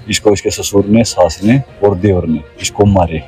इसको इसके ससुर ने, सास ने और देवर ने इसको मारे।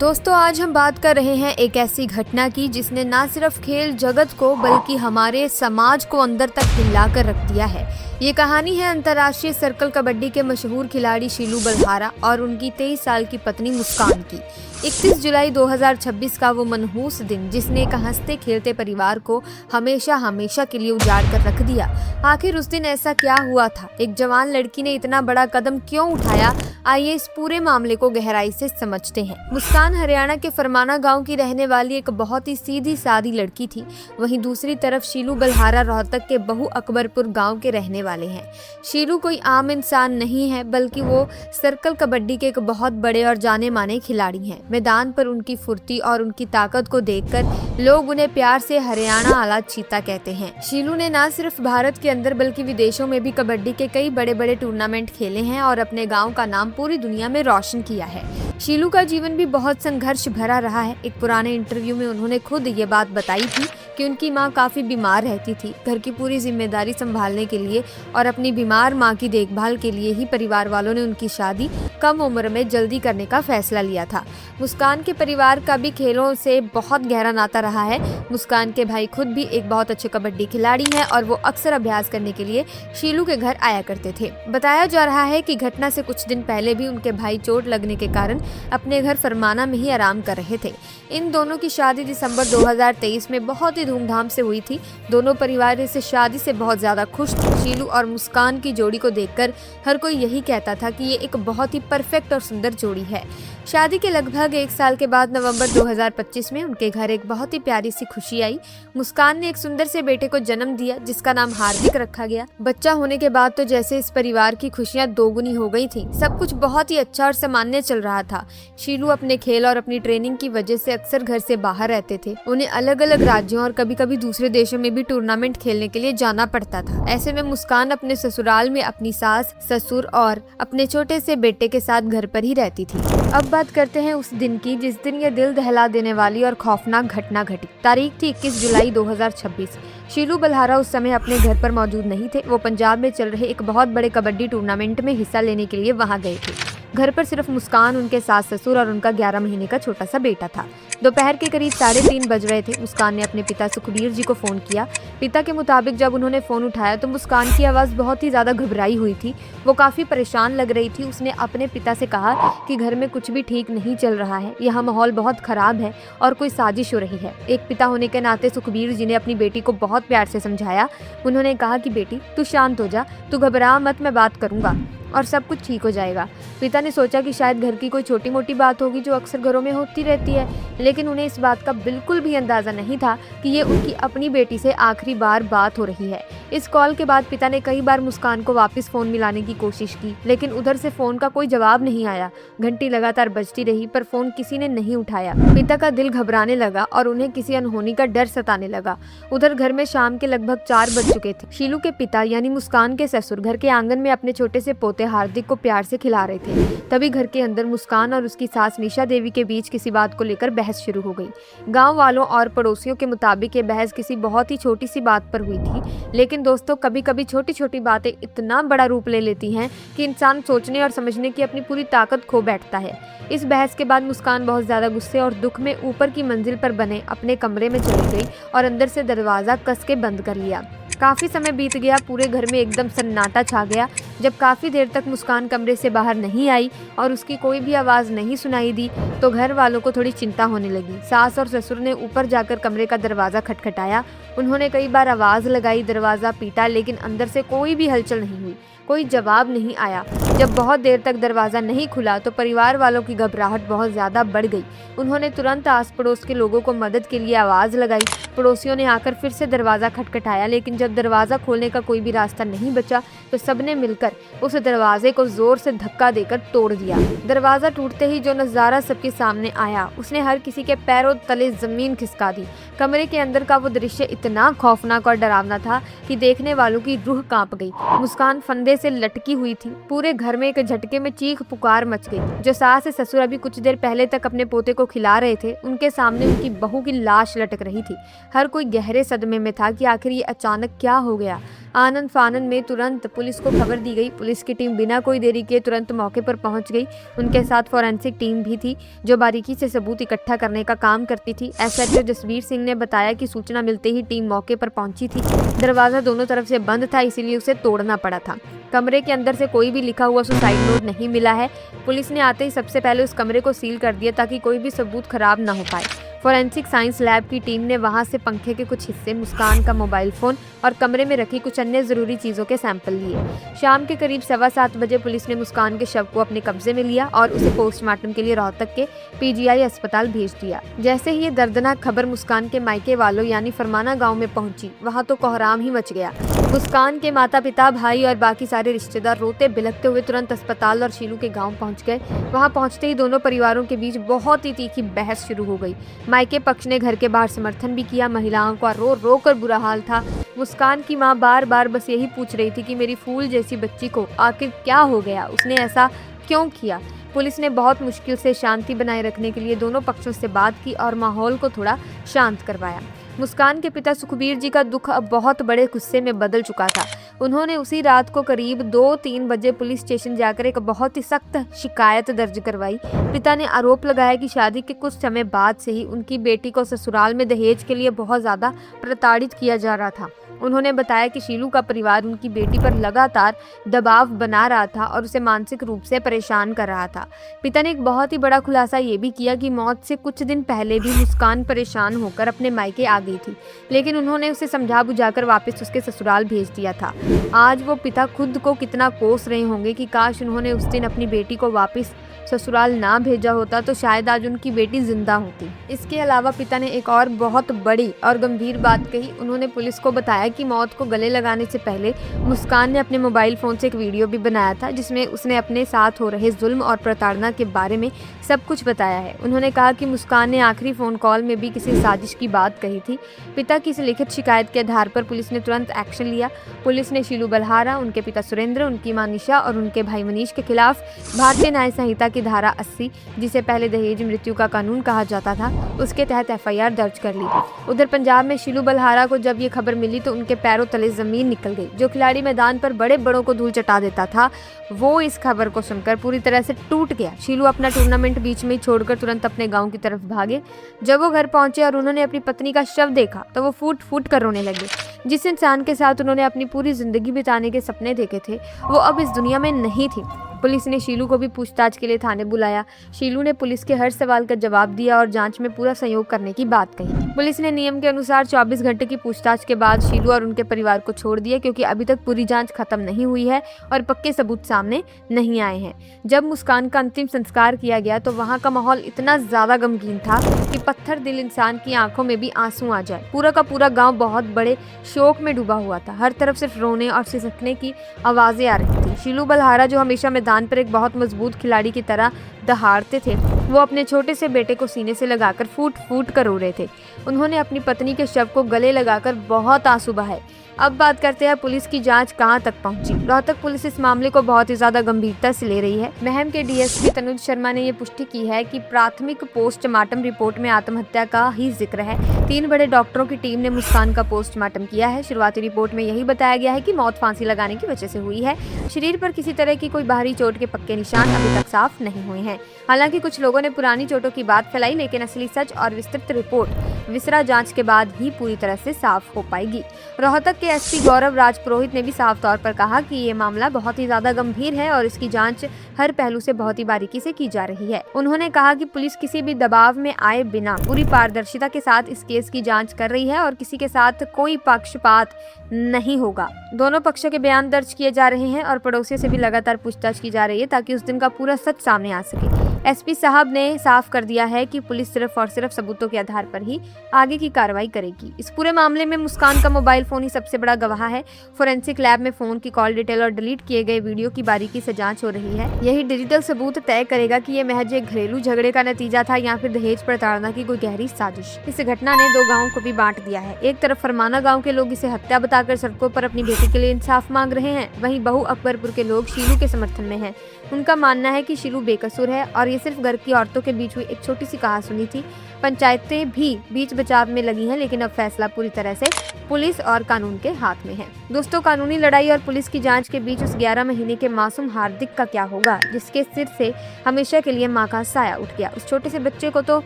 दोस्तों, आज हम बात कर रहे हैं एक ऐसी घटना की जिसने ना सिर्फ खेल जगत को बल्कि हमारे समाज को अंदर तक हिला कर रख दिया है। ये कहानी है अंतर्राष्ट्रीय सर्कल कबड्डी के मशहूर खिलाड़ी शीलू बलहारा और उनकी 23 साल की पत्नी मुस्कान की। 31 जुलाई 2026 का वो मनहूस दिन जिसने एक हंसते खेलते परिवार को हमेशा हमेशा के लिए उजाड़ कर रख दिया। आखिर उस दिन ऐसा क्या हुआ था? एक जवान लड़की ने इतना बड़ा कदम क्यों उठाया? आइए इस पूरे मामले को गहराई से समझते हैं। मुस्कान हरियाणा के फरमाना गांव की रहने वाली एक बहुत ही सीधी सादी लड़की थी। वहीं दूसरी तरफ शीलू बलहारा रोहतक के बहु अकबरपुर गांव के रहने वाले हैं। शीलू कोई आम इंसान नहीं है, बल्कि वो सर्कल कबड्डी के एक बहुत बड़े और जाने माने खिलाड़ी हैं। मैदान पर उनकी फुर्ती और उनकी ताकत को देखकर लोग उन्हें प्यार से हरियाणा आला चीता कहते हैं। शीलू ने न सिर्फ भारत के अंदर बल्कि विदेशों में भी कबड्डी के कई बड़े बड़े टूर्नामेंट खेले हैं और अपने गांव का नाम पूरी दुनिया में रोशन किया है। शीलू का जीवन भी बहुत संघर्ष भरा रहा है। एक पुराने इंटरव्यू में उन्होंने खुद ये बात बताई थी कि उनकी मां काफी बीमार रहती थी। घर की पूरी जिम्मेदारी संभालने के लिए और अपनी बीमार मां की देखभाल के लिए ही परिवार वालों ने उनकी शादी कम उम्र में जल्दी करने का फैसला लिया था। मुस्कान के परिवार का भी खेलों से बहुत गहरा नाता रहा है। मुस्कान के भाई खुद भी एक बहुत अच्छे कबड्डी खिलाड़ी हैं और वो अक्सर अभ्यास करने के लिए शीलू के घर आया करते थे। बताया जा रहा है कि घटना से कुछ दिन पहले भी उनके भाई चोट लगने के कारण अपने घर फरमाना में ही आराम कर रहे थे। इन दोनों की शादी दिसंबर 2023 में बहुत ही धूमधाम से हुई थी। दोनों परिवार इस शादी से बहुत ज्यादा खुश थे। शीलू और मुस्कान की जोड़ी को देखकर हर कोई यही कहता था कि ये एक बहुत ही परफेक्ट और सुंदर जोड़ी है। शादी के लगभग 1 साल के बाद नवंबर 2025 में उनके घर एक बहुत ही प्यारी सी खुशी आई। मुस्कान ने एक सुंदर से बेटे को जन्म दिया जिसका नाम हार्दिक रखा गया। बच्चा होने के बाद तो जैसे इस परिवार की खुशियां दोगुनी हो गई थी। सब कुछ बहुत ही अच्छा और सामान्य चल रहा था। शीलू अपने खेल और अपनी ट्रेनिंग की वजह से अक्सर घर से बाहर रहते थे। उन्हें अलग अलग राज्यों और कभी कभी दूसरे देशों में भी टूर्नामेंट खेलने के लिए जाना पड़ता था। ऐसे में मुस्कान अपने ससुराल में अपनी सास, ससुर और अपने छोटे से बेटे के साथ घर पर ही रहती थी। अब बात करते हैं उस दिन की जिस दिन ये दिल दहला देने वाली और खौफनाक घटना घटी। तारीख थी 21 जुलाई 2026। शीलू बलहारा उस समय अपने घर पर मौजूद नहीं थे। वो पंजाब में चल रहे एक बहुत बड़े कबड्डी टूर्नामेंट में हिस्सा लेने के लिए वहां गए थे। घर पर सिर्फ मुस्कान, उनके सास ससुर और उनका 11 महीने का छोटा सा बेटा था। दोपहर के करीब 3:30 बज रहे थे। मुस्कान ने अपने पिता सुखबीर जी को फोन किया। पिता के मुताबिक जब उन्होंने फोन उठाया तो मुस्कान की आवाज़ बहुत ही ज़्यादा घबराई हुई थी। वो काफ़ी परेशान लग रही थी। उसने अपने पिता से कहा कि घर में कुछ भी ठीक नहीं चल रहा है, यहाँ माहौल बहुत ख़राब है और कोई साजिश हो रही है। एक पिता होने के नाते सुखबीर जी ने अपनी बेटी को बहुत प्यार से समझाया। उन्होंने कहा कि बेटी तू शांत हो जा, तू घबरा मत, मैं बात करूँगा और सब कुछ ठीक हो जाएगा। पिता ने सोचा कि शायद घर की कोई छोटी मोटी बात होगी जो अक्सर घरों में होती रहती है, लेकिन उन्हें इस बात का बिल्कुल भी अंदाज़ा नहीं था कि ये उनकी अपनी बेटी से आखिरी बार बात हो रही है। इस कॉल के बाद पिता ने कई बार मुस्कान को वापस फ़ोन मिलाने की कोशिश की, लेकिन उधर से फ़ोन का कोई जवाब नहीं आया। घंटी लगातार बजती रही पर फ़ोन किसी ने नहीं उठाया। पिता का दिल घबराने लगा और उन्हें किसी अनहोनी का डर सताने लगा। उधर घर में शाम के लगभग 4 बज चुके थे। शीलू के पिता यानी मुस्कान के ससुर घर के आंगन में अपने छोटे से पोते हार्दिक को प्यार से खिला रहे थे। तभी घर के अंदर मुस्कान और उसकी सास निशा देवी के बीच किसी बात को लेकर बहस शुरू हो गई। गांव वालों और पड़ोसियों के मुताबिक ये बहस किसी बहुत ही छोटी सी बात पर हुई थी, लेकिन दोस्तों कभी कभी छोटी छोटी बातें इतना बड़ा रूप ले लेती हैं कि इंसान सोचने और समझने की अपनी पूरी ताकत खो बैठता है। इस बहस के बाद मुस्कान बहुत ज्यादा गुस्से और दुख में ऊपर की मंजिल पर बने अपने कमरे में चली गई और अंदर से दरवाजा कस के बंद कर लिया। काफ़ी समय बीत गया। पूरे घर में एकदम सन्नाटा छा गया। जब काफ़ी देर तक मुस्कान कमरे से बाहर नहीं आई और उसकी कोई भी आवाज़ नहीं सुनाई दी तो घर वालों को थोड़ी चिंता होने लगी। सास और ससुर ने ऊपर जाकर कमरे का दरवाज़ा खटखटाया। उन्होंने कई बार आवाज़ लगाई, दरवाज़ा पीटा, लेकिन अंदर से कोई भी हलचल नहीं हुई, कोई जवाब नहीं आया। जब बहुत देर तक दरवाज़ा नहीं खुला तो परिवार वालों की घबराहट बहुत ज़्यादा बढ़ गई। उन्होंने तुरंत आस पड़ोस के लोगों को मदद के लिए आवाज़ लगाई। पड़ोसियों ने आकर फिर से दरवाज़ा खटखटाया, लेकिन जब दरवाज़ा खोलने का कोई भी रास्ता नहीं बचा तो सबने मिलकर उस दरवाजे को ज़ोर से धक्का देकर तोड़ दिया। दरवाज़ा टूटते ही जो नज़ारा सबके सामने आया उसने हर किसी के पैरों तले ज़मीन खिसका दी। कमरे के अंदर का वो दृश्य इतना खौफनाक और डरावना था कि देखने वालों की रूह कांप गई। मुस्कान फंदे से लटकी हुई थी। पूरे घर घर में एक झटके में चीख पुकार मच गई। जो सास से ससुर अभी कुछ देर पहले तक अपने पोते को खिला रहे थे, उनके सामने उनकी बहू की लाश लटक रही थी। हर कोई गहरे सदमे में था कि आखिर ये अचानक क्या हो गया। आनंद फानन में तुरंत पुलिस को खबर दी गई। पुलिस की टीम बिना कोई देरी किए तुरंत मौके पर पहुंच गई। उनके साथ फॉरेंसिक टीम भी थी जो बारीकी से सबूत इकट्ठा करने का काम करती थी। एसएचओ जसवीर सिंह ने बताया कि सूचना मिलते ही टीम मौके पर पहुंची थी। दरवाजा दोनों तरफ से बंद था, इसीलिए उसे तोड़ना पड़ा था। कमरे के अंदर से कोई भी लिखा हुआ सुसाइड नोट नहीं मिला है। पुलिस ने आते ही सबसे पहले उस कमरे को सील कर दिया ताकि कोई भी सबूत खराब ना हो पाए। फॉरेंसिक साइंस लैब की टीम ने वहां से पंखे के कुछ हिस्से, मुस्कान का मोबाइल फोन और कमरे में रखी कुछ अन्य जरूरी चीजों के सैंपल लिए। शाम के करीब 7:15 बजे पुलिस ने मुस्कान के शव को अपने कब्जे में लिया और उसे पोस्टमार्टम के लिए रोहतक के पीजीआई अस्पताल भेज दिया। जैसे ही ये दर्दनाक खबर मुस्कान के मायके वालों यानी फरमाना गाँव में पहुंची, वहाँ तो कोहराम ही मच गया। मुस्कान के माता पिता, भाई और बाकी सारे रिश्तेदार रोते बिलखते हुए तुरंत अस्पताल और शीलू के गांव पहुंच गए। वहां पहुंचते ही दोनों परिवारों के बीच बहुत ही तीखी बहस शुरू हो गई। मायके पक्ष ने घर के बाहर समर्थन भी किया। महिलाओं का रो रो कर बुरा हाल था। मुस्कान की मां बार बार बस यही पूछ रही थी कि मेरी फूल जैसी बच्ची को आखिर क्या हो गया, उसने ऐसा क्यों किया। पुलिस ने बहुत मुश्किल से शांति बनाए रखने के लिए दोनों पक्षों से बात की और माहौल को थोड़ा शांत करवाया। मुस्कान के पिता सुखबीर जी का दुख अब बहुत बड़े गुस्से में बदल चुका था। उन्होंने उसी रात को करीब 2-3 बजे पुलिस स्टेशन जाकर एक बहुत ही सख्त शिकायत दर्ज करवाई। पिता ने आरोप लगाया कि शादी के कुछ समय बाद से ही उनकी बेटी को ससुराल में दहेज के लिए बहुत ज्यादा प्रताड़ित किया जा रहा था। उन्होंने बताया कि शीलू का परिवार उनकी बेटी पर लगातार दबाव बना रहा था और उसे मानसिक रूप से परेशान कर रहा था। पिता ने एक बहुत ही बड़ा खुलासा ये भी किया कि मौत से कुछ दिन पहले भी मुस्कान परेशान होकर अपने मायके आ गई थी, लेकिन उन्होंने उसे समझा बुझाकर वापस उसके ससुराल भेज दिया था। आज वो पिता खुद को कितना कोस रहे होंगे कि काश उन्होंने उस दिन अपनी बेटी को वापस ससुराल ना भेजा होता तो शायद आज उनकी बेटी जिंदा होती। इसके अलावा पिता ने एक और बहुत बड़ी और गंभीर बात कही। उन्होंने पुलिस को बताया कि मौत को गले लगाने से पहले मुस्कान ने अपने मोबाइल फोन से एक वीडियो भी बनाया था जिसमें उसने अपने साथ हो रहे जुल्म और प्रताड़ना के बारे में सब कुछ बताया है। उन्होंने कहा कि मुस्कान ने आखिरी फोन कॉल में भी किसी साजिश की बात कही थी। पिता की इस लिखित शिकायत के आधार पर पुलिस ने तुरंत एक्शन लिया। पुलिस ने शीलू बलहारा, उनके पिता सुरेंद्र, उनकी मां निशा और उनके भाई मनीष के खिलाफ भारतीय न्याय संहिता की धारा 80, जिसे पहले दहेज मृत्यु का कानून कहा जाता था, उसके तहत एफआईआर दर्ज कर ली। उधर पंजाब में शीलू बलहारा को जब ये खबर मिली तो उनके पैरों तले जमीन निकल गई। जो खिलाड़ी मैदान पर बड़े बड़ों को धूल चटा देता था, वो इस खबर को सुनकर पूरी तरह से टूट गया। शीलू अपना टूर्नामेंट बीच में ही छोड़कर तुरंत अपने गांव की तरफ भागे। जब वो घर पहुंचे और उन्होंने अपनी पत्नी का शव देखा तो वो फूट फूट कर रोने लगे। जिस इंसान के साथ उन्होंने अपनी पूरी जिंदगी बिताने के सपने देखे थे, वो अब इस दुनिया में नहीं थी। पुलिस ने शीलू को भी पूछताछ के लिए थाने बुलाया। शीलू ने पुलिस के हर सवाल का जवाब दिया और जांच में पूरा सहयोग करने की बात कही। पुलिस ने नियम के अनुसार 24 घंटे की पूछताछ के बाद शीलू और उनके परिवार को छोड़ दिया, क्योंकि अभी तक पूरी जांच खत्म नहीं हुई है और पक्के सबूत सामने नहीं आए हैं। जब मुस्कान का अंतिम संस्कार किया गया तो वहाँ का माहौल इतना ज्यादा गमगीन था कि पत्थर दिल इंसान की आंखों में भी आंसू आ जाए। पूरा का पूरा गाँव बहुत बड़े शोक में डूबा हुआ था। हर तरफ सिर्फ रोने और सिसकने की आवाजें आ रही थी। शीलू बलहारा, जो हमेशा मैदान पर एक बहुत मजबूत खिलाड़ी की तरह दहाड़ते थे, वो अपने छोटे से बेटे को सीने से लगाकर फूट फूट कर रो रहे थे। उन्होंने अपनी पत्नी के शव को गले लगाकर बहुत आंसू बहाए। अब बात करते हैं पुलिस की जांच कहां तक पहुंची। रोहतक पुलिस इस मामले को बहुत ही ज्यादा गंभीरता से ले रही है। महम के डीएसपी तनुज शर्मा ने ये पुष्टि की है कि प्राथमिक पोस्टमार्टम रिपोर्ट में आत्महत्या का ही जिक्र है। 3 बड़े डॉक्टरों की टीम ने मुस्कान का पोस्टमार्टम किया है। शुरुआती रिपोर्ट में यही बताया गया है कि मौत फांसी लगाने की वजह से हुई है। शरीर पर किसी तरह की कोई बाहरी चोट के पक्के निशान अभी तक साफ नहीं हुए हैं। हालांकि कुछ लोगों ने पुरानी चोटों की बात फैलाई, लेकिन असली सच और विस्तृत रिपोर्ट विसरा जांच के बाद ही पूरी तरह से साफ हो पाएगी। रोहतक के एसपी गौरव राज पुरोहित ने भी साफ तौर पर कहा कि ये मामला बहुत ही ज्यादा गंभीर है और इसकी जांच हर पहलू से बहुत ही बारीकी से की जा रही है। उन्होंने कहा कि पुलिस किसी भी दबाव में आए बिना पूरी पारदर्शिता के साथ इस केस की जांच कर रही है और किसी के साथ कोई पक्षपात नहीं होगा। दोनों पक्षों के बयान दर्ज किए जा रहे हैं और पड़ोसियों से भी लगातार पूछताछ की जा रही है ताकि उस दिन का पूरा सच सामने आ सके। एसपी साहब ने साफ कर दिया है कि पुलिस सिर्फ और सिर्फ सबूतों के आधार पर ही आगे की कार्रवाई करेगी। इस पूरे मामले में मुस्कान का मोबाइल फोन ही सबसे बड़ा गवाह है। फोरेंसिक लैब में फोन की कॉल डिटेल और डिलीट किए गए वीडियो की बारीकी से जांच हो रही है। यही डिजिटल सबूत तय करेगा कि ये महज एक घरेलू झगड़े का नतीजा था या फिर दहेज प्रताड़ना की कोई गहरी साजिश। इस घटना ने दो गाँवों को भी बांट दिया है। एक तरफ फरमाना गाँव के लोग इसे हत्या बताकर सड़कों पर अपनी बेटी के लिए इंसाफ मांग रहे हैं, वहीं बहू अकबरपुर के लोग शीलू के समर्थन में हैं। उनका मानना है कि शीलू बेकसूर है और ये सिर्फ घर की औरतों के बीच हुई एक छोटी सी कहासुनी थी। पंचायतें भी बीच बचाव में लगी हैं, लेकिन अब फैसला पूरी तरह से पुलिस और कानून के हाथ में है। दोस्तों, कानूनी लड़ाई और पुलिस की जांच के बीच उस 11 महीने के मासूम हार्दिक का क्या होगा, जिसके सिर से हमेशा के लिए माँ का साया उठ गया। उस छोटे से बच्चे को तो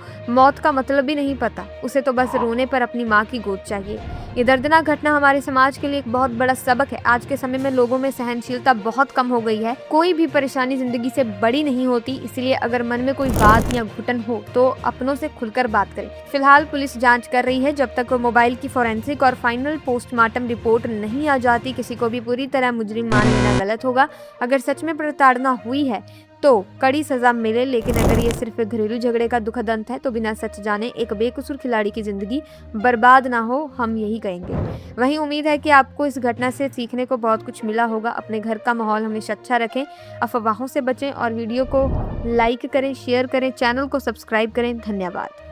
मौत का मतलब भी नहीं पता, उसे तो बस रोने पर अपनी माँ की गोद चाहिए। ये दर्दनाक घटना हमारे समाज के लिए एक बहुत बड़ा सबक है। आज के समय में लोगों में सहनशीलता बहुत कम हो गई है। कोई भी परेशानी जिंदगी से बड़ी नहीं होती, इसलिए अगर मन में कोई बात या घुटन हो तो अपनों से खुलकर बात करें। फिलहाल पुलिस जांच कर रही है। जब तक मोबाइल की फोरेंसिक और फाइनल पोस्टमार्टम रिपोर्ट नहीं आ जाती, किसी को भी पूरी तरह मुजरिम मान लेना गलत होगा। अगर सच में प्रताड़ना हुई है तो कड़ी सजा मिले, लेकिन अगर ये सिर्फ घरेलू झगड़े का दुखद अंत है तो बिना सच जाने एक बेकसूर खिलाड़ी की जिंदगी बर्बाद ना हो, हम यही कहेंगे। वहीं उम्मीद है कि आपको इस घटना से सीखने को बहुत कुछ मिला होगा। अपने घर का माहौल हमेशा अच्छा रखें, अफवाहों से बचें और वीडियो को लाइक करें, शेयर करें, चैनल को सब्सक्राइब करें। धन्यवाद।